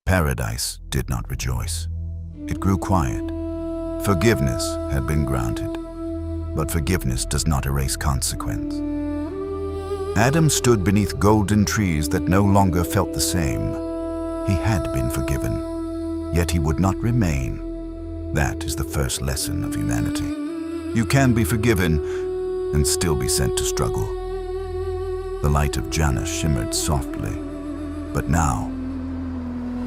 Paradise did not rejoice. It grew quiet. Forgiveness had been granted, but forgiveness does not erase consequence. Adam stood beneath golden trees that no longer felt the same. He had been forgiven, yet he would not remain. That is the first lesson of humanity. You can be forgiven and still be sent to struggle. The light of Jannah shimmered softly, but now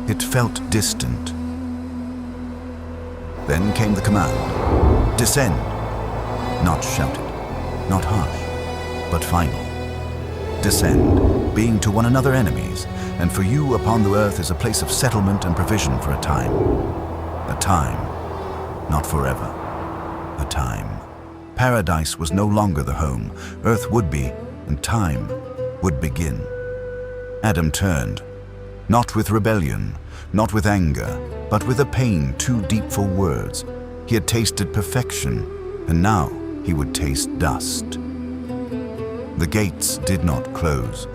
it felt distant. Then came the command, descend. Not shouted, not harsh, but final. Descend, being to one another enemies, and for you upon the earth is a place of settlement and provision for a time. A time, not forever, a time. Paradise was no longer the home. Earth would be, and time would begin. Adam turned, not with rebellion, not with anger, but with a pain too deep for words. He had tasted perfection, and now he would taste dust. The gates did not close.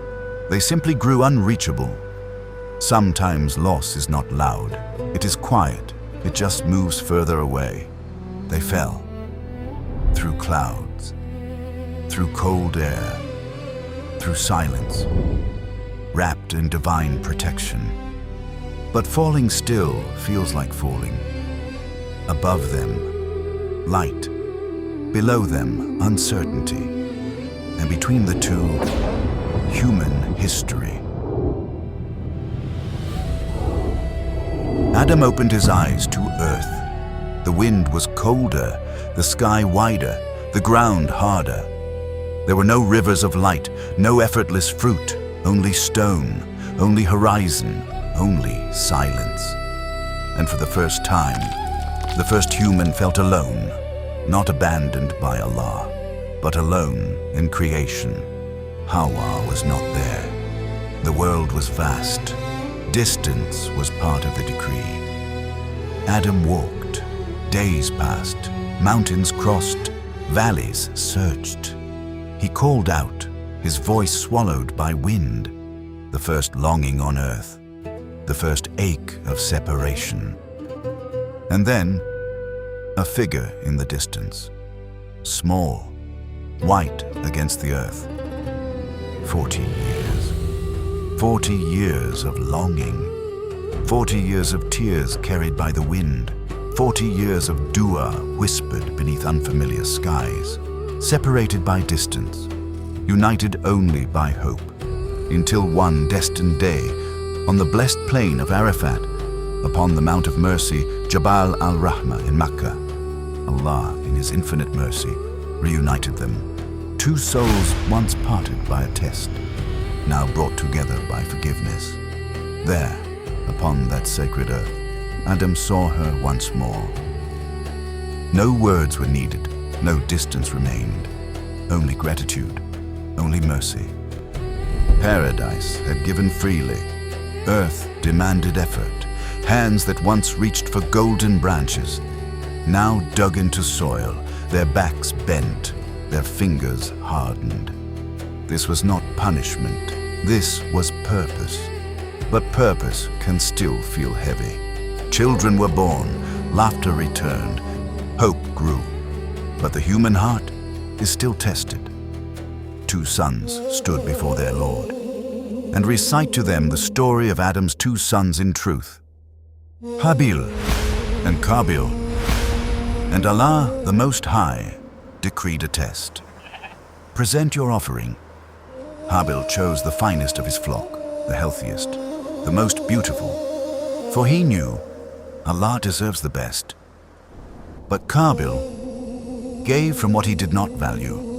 They simply grew unreachable. Sometimes loss is not loud. It is quiet. It just moves further away. They fell. Through clouds. Through cold air. Through silence. Wrapped in divine protection. But falling still feels like falling. Above them, light. Below them, uncertainty. And between the two, human history. Adam opened his eyes to earth. The wind was colder, the sky wider, the ground harder. There were no rivers of light, no effortless fruit, only stone, only horizon, only silence. And for the first time, the first human felt alone, not abandoned by Allah, but alone in creation. Hawa was not there. The world was vast. Distance was part of the decree. Adam walked. Days passed. Mountains crossed. Valleys searched. He called out, his voice swallowed by wind. The first longing on earth. The first ache of separation. And then, a figure in the distance. Small, white against the earth. 40 years. 40 years of longing. 40 years of tears carried by the wind. 40 years of dua whispered beneath unfamiliar skies. Separated by distance. United only by hope. Until one destined day, on the blessed plain of Arafat, upon the Mount of Mercy, Jabal al-Rahmah in Makkah, Allah, in His infinite mercy, reunited them. Two souls once parted by a test, now brought together by forgiveness. There, upon that sacred earth, Adam saw her once more. No words were needed, no distance remained, only gratitude, only mercy. Paradise had given freely, earth demanded effort. Hands that once reached for golden branches, now dug into soil, their backs bent, their fingers hardened. This was not punishment, this was purpose. But purpose can still feel heavy. Children were born, laughter returned, hope grew. But the human heart is still tested. Two sons stood before their Lord, and recite to them the story of Adam's two sons in truth. Habil and Qabil, and Allah the Most High decreed a test. Present your offering. Habil chose the finest of his flock, the healthiest, the most beautiful, for he knew Allah deserves the best. But Qabil gave from what he did not value.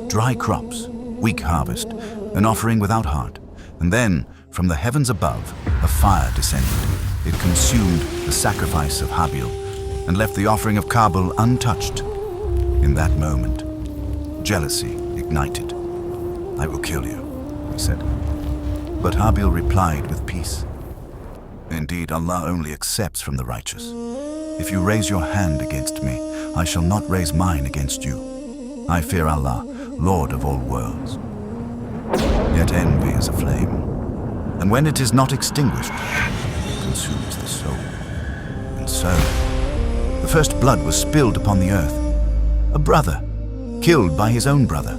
Dry crops, weak harvest, an offering without heart, and then, from the heavens above, a fire descended. It consumed the sacrifice of Habil and left the offering of Qabil untouched. In that moment, jealousy ignited. I will kill you, he said. But Habil replied with peace. Indeed, Allah only accepts from the righteous. If you raise your hand against me, I shall not raise mine against you. I fear Allah, Lord of all worlds. Yet envy is a flame, and when it is not extinguished, consumes the soul. And so, the first blood was spilled upon the earth. A brother, killed by his own brother.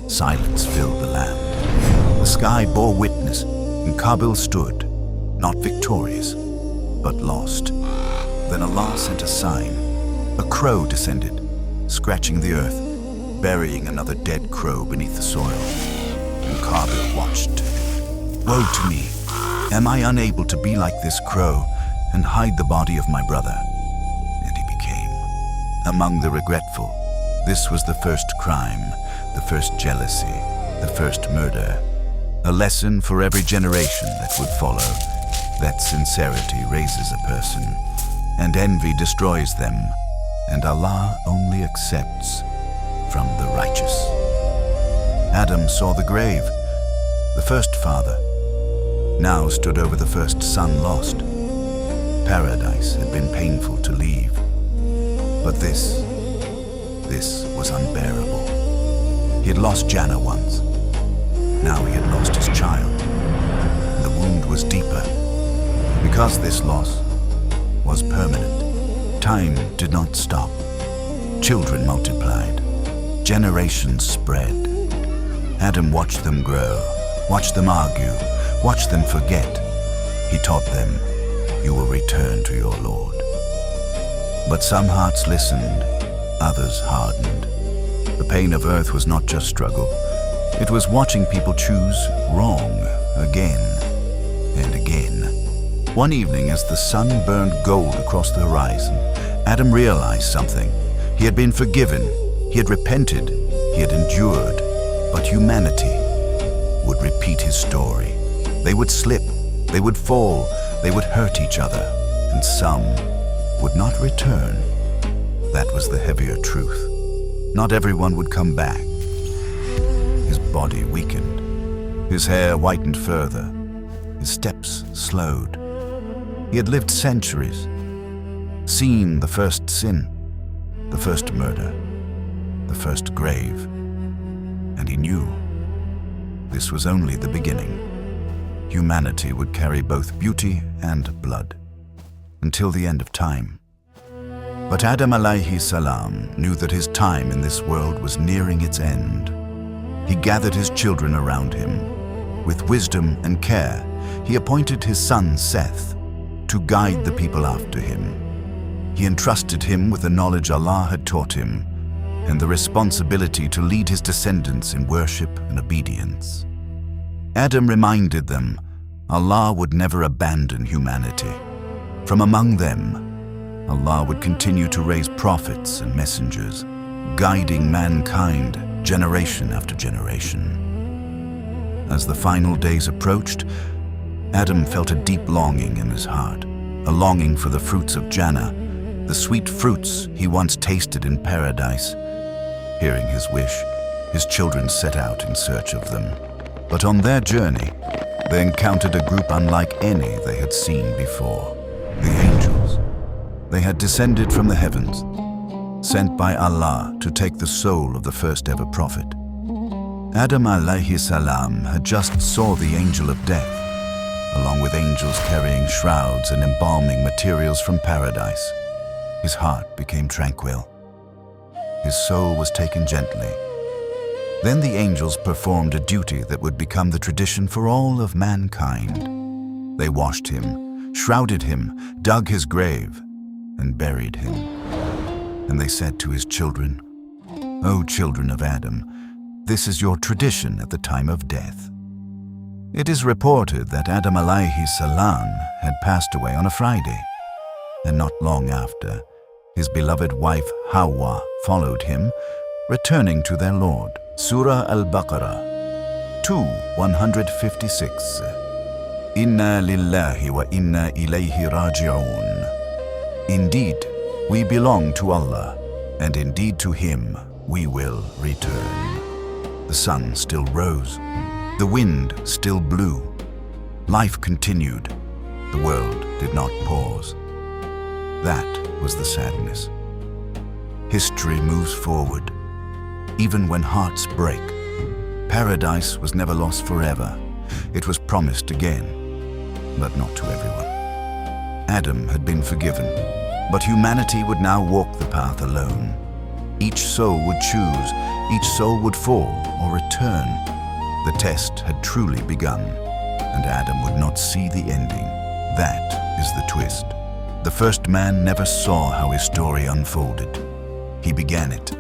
Silence filled the land. The sky bore witness, and Kabil stood, not victorious, but lost. Then Allah sent a sign. A crow descended, scratching the earth, burying another dead crow beneath the soil. And Kabil watched. Woe to me! Am I unable to be like this crow and hide the body of my brother? And he became among the regretful. This was the first crime, the first jealousy, the first murder. A lesson for every generation that would follow, that sincerity raises a person, and envy destroys them, and Allah only accepts from the righteous. Adam saw the grave, the first father, now stood over the first son lost. Paradise had been painful to leave, but this was unbearable. He had lost Jannah once. Now he had lost his child. The wound was deeper, because this loss was permanent. Time did not stop. Children multiplied. Generations spread. Adam watched them grow, watched them argue, watched them forget. He taught them, "You will return to your Lord." But some hearts listened, others hardened. The pain of earth was not just struggle. It was watching people choose wrong again and again. One evening, as the sun burned gold across the horizon, Adam realized something. He had been forgiven, he had repented, he had endured, but humanity would repeat his story. They would slip, they would fall, they would hurt each other, and some would not return. That was the heavier truth. Not everyone would come back. His body weakened, his hair whitened further, his steps slowed. He had lived centuries, seen the first sin, the first murder, the first grave, and he knew this was only the beginning. Humanity would carry both beauty and blood until the end of time. But Adam alayhi salam knew that his time in this world was nearing its end. He gathered his children around him. With wisdom and care, he appointed his son Seth to guide the people after him. He entrusted him with the knowledge Allah had taught him and the responsibility to lead his descendants in worship and obedience. Adam reminded them Allah would never abandon humanity. From among them, Allah would continue to raise prophets and messengers, guiding mankind generation after generation. As the final days approached, Adam felt a deep longing in his heart, a longing for the fruits of Jannah, the sweet fruits he once tasted in paradise. Hearing his wish, his children set out in search of them. But on their journey, they encountered a group unlike any they had seen before, the angels. They had descended from the heavens, sent by Allah to take the soul of the first ever prophet. Adam alayhi salam had just saw the angel of death, along with angels carrying shrouds and embalming materials from paradise. His heart became tranquil. His soul was taken gently. Then the angels performed a duty that would become the tradition for all of mankind. They washed him, shrouded him, dug his grave, and buried him. And they said to his children, "O children of Adam, this is your tradition at the time of death." It is reported that Adam alayhi salam had passed away on a Friday, and not long after, his beloved wife Hawa followed him, returning to their Lord. Surah Al-Baqarah 2:156. Inna lillahi wa inna ilayhi raji'un. Indeed, we belong to Allah, and indeed to Him we will return. The sun still rose. The wind still blew. Life continued. The world did not pause. That was the sadness. History moves forward. Even when hearts break, paradise was never lost forever. It was promised again, but not to everyone. Adam had been forgiven, but humanity would now walk the path alone. Each soul would choose, each soul would fall or return. The test had truly begun, and Adam would not see the ending. That is the twist. The first man never saw how his story unfolded. He began it,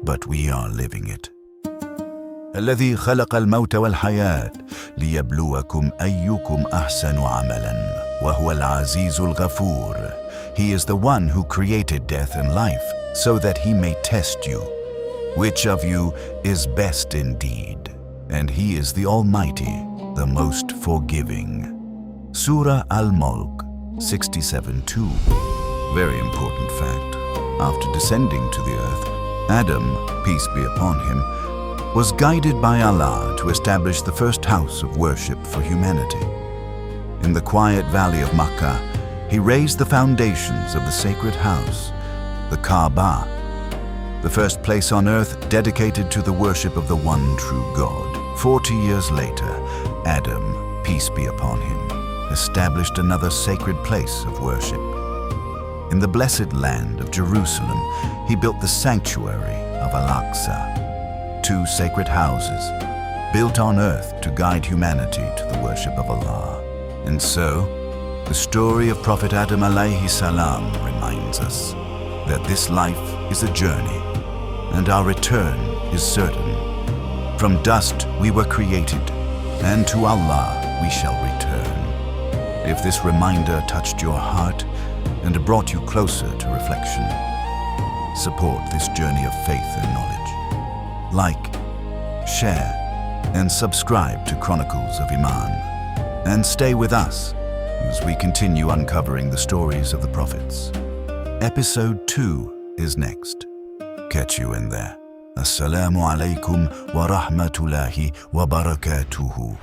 but we are living it. الذي خلق الموت والحياة ليبلوكم أيكم أحسن عملا وهو العزيز الغفور. He is the one who created death and life so that he may test you. Which of you is best indeed? And he is the Almighty, the most forgiving. Surah Al-Mulk 67:2. Very important fact. After descending to the earth, Adam, peace be upon him, was guided by Allah to establish the first house of worship for humanity. In the quiet valley of Makkah, he raised the foundations of the sacred house, the Kaaba, the first place on earth dedicated to the worship of the one true God. 40 years later, Adam, peace be upon him, established another sacred place of worship. In the blessed land of Jerusalem, he built the sanctuary of Al-Aqsa, 2 sacred houses built on earth to guide humanity to the worship of Allah. And so, the story of Prophet Adam alayhi salam reminds us that this life is a journey and our return is certain. From dust we were created, and to Allah we shall return. If this reminder touched your heart and brought you closer to reflection, support this journey of faith and knowledge. Like, share, and subscribe to Chronicles of Iman. And stay with us as we continue uncovering the stories of the prophets. Episode 2 is next. Catch you in there. Assalamu alaikum wa rahmatullahi wa barakatuhu.